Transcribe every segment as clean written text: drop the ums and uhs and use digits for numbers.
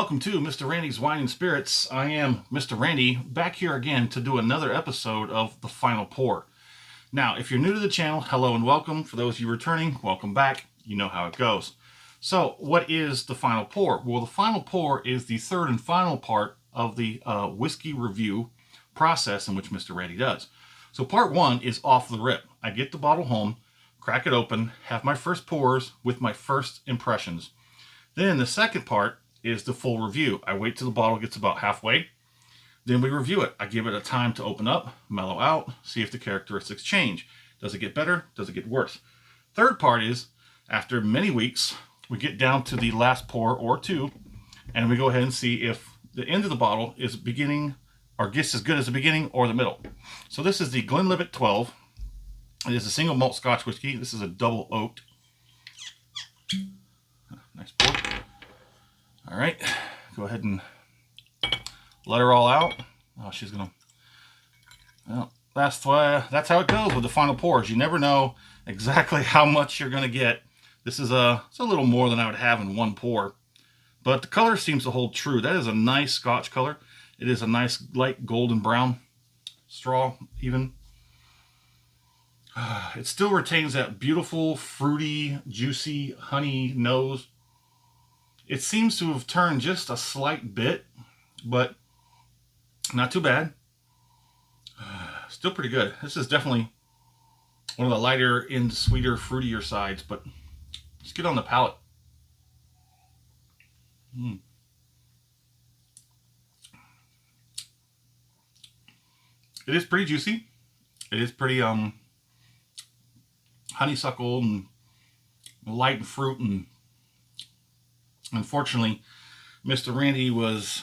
welcome to Mr. Randy's Wine and Spirits. I am Mr. Randy, back here again to do another episode of The Final Pour. Now, if you're new to the channel, hello and welcome. For those of you returning, welcome back. You know how it goes. So, what is The Final Pour? Well, The Final Pour is the third and final part of the whiskey review process in which Mr. Randy does. So, part one is off the rip. I get the bottle home, crack it open, have my first pours with my first impressions. Then the second part is the full review. I wait till the bottle gets about halfway. Then we review it. I give it a time to open up, mellow out, see if the characteristics change. Does it get better? Does it get worse? Third part is, after many weeks, we get down to the last pour or two, and we go ahead and see if the end of the bottle is beginning or gets as good as the beginning or the middle. So this is the Glenlivet 12. It is a single malt Scotch whiskey. This is a double oaked. Nice pour. All right, go ahead and let her all out. Oh, she's gonna. Well, that's how it goes with the final pours. You never know exactly how much you're gonna get. This is it's a little more than I would have in one pour, but the color seems to hold true. That is a nice Scotch color. It is a nice light golden brown straw, even. It still retains that beautiful, fruity, juicy, honey nose. It seems to have turned just a slight bit, but not too bad. Still pretty good. This is definitely one of the lighter and sweeter, fruitier sides, but let's get on the palate. It is pretty juicy. It is pretty honeysuckle and light and fruit, and unfortunately, Mr. Randy was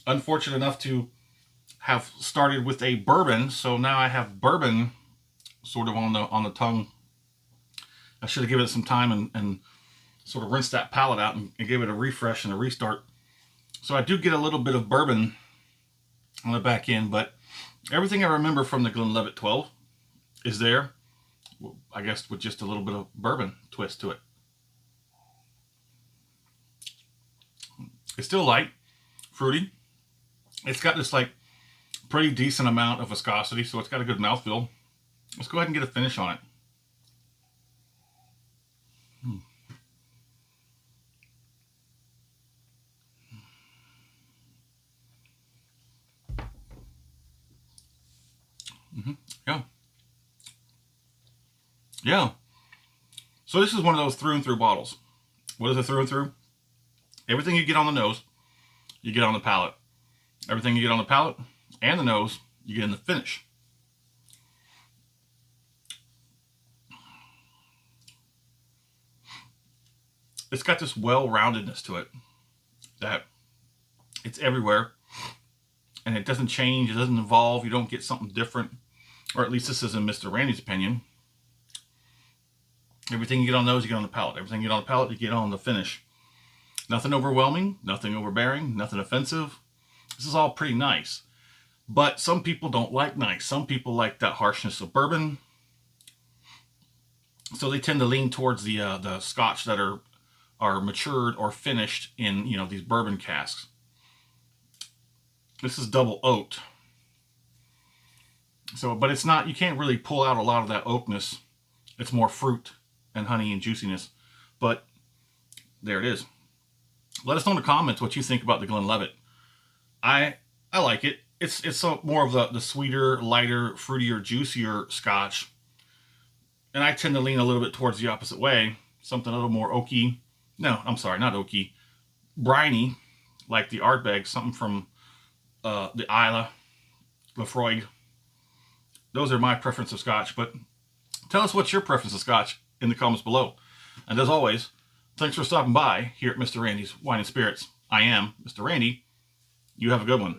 unfortunate enough to have started with a bourbon, so now I have bourbon sort of on the tongue. I should have given it some time and sort of rinsed that palate out and gave it a refresh and a restart. So I do get a little bit of bourbon on the back end, but everything I remember from the Glenlivet 12 is there, I guess, with just a little bit of bourbon twist to it. It's still light, fruity. It's got this like pretty decent amount of viscosity, so it's got a good mouthfeel. Let's go ahead and get a finish on it. Yeah. So this is one of those through and through bottles. What is a through and through? Everything you get on the nose, you get on the palate. Everything you get on the palate and the nose, you get in the finish. It's got this well-roundedness to it that it's everywhere, and it doesn't change, it doesn't evolve, you don't get something different, or at least this is in Mr. Randy's opinion. Everything you get on the nose, you get on the palate. Everything you get on the palate, you get on the finish. Nothing overwhelming, nothing overbearing, nothing offensive. This is all pretty nice. But some people don't like nice. Some people like that harshness of bourbon. So they tend to lean towards the Scotch that are matured or finished in, you know, these bourbon casks. This is double oaked. So, but it's not, you can't really pull out a lot of that oakness. It's more fruit and honey and juiciness. But there it is. Let us know in the comments what you think about the Glenlivet. I like it. It's more of the sweeter, lighter, fruitier, juicier Scotch. And I tend to lean a little bit towards the opposite way. Something a little more oaky. No, I'm sorry, not oaky. Briny, like the Ardbeg, something from the Isla, Lafroig. Those are my preference of Scotch. But tell us what's your preference of Scotch in the comments below. And as always, thanks for stopping by here at Mr. Randy's Wine and Spirits. I am Mr. Randy. You have a good one.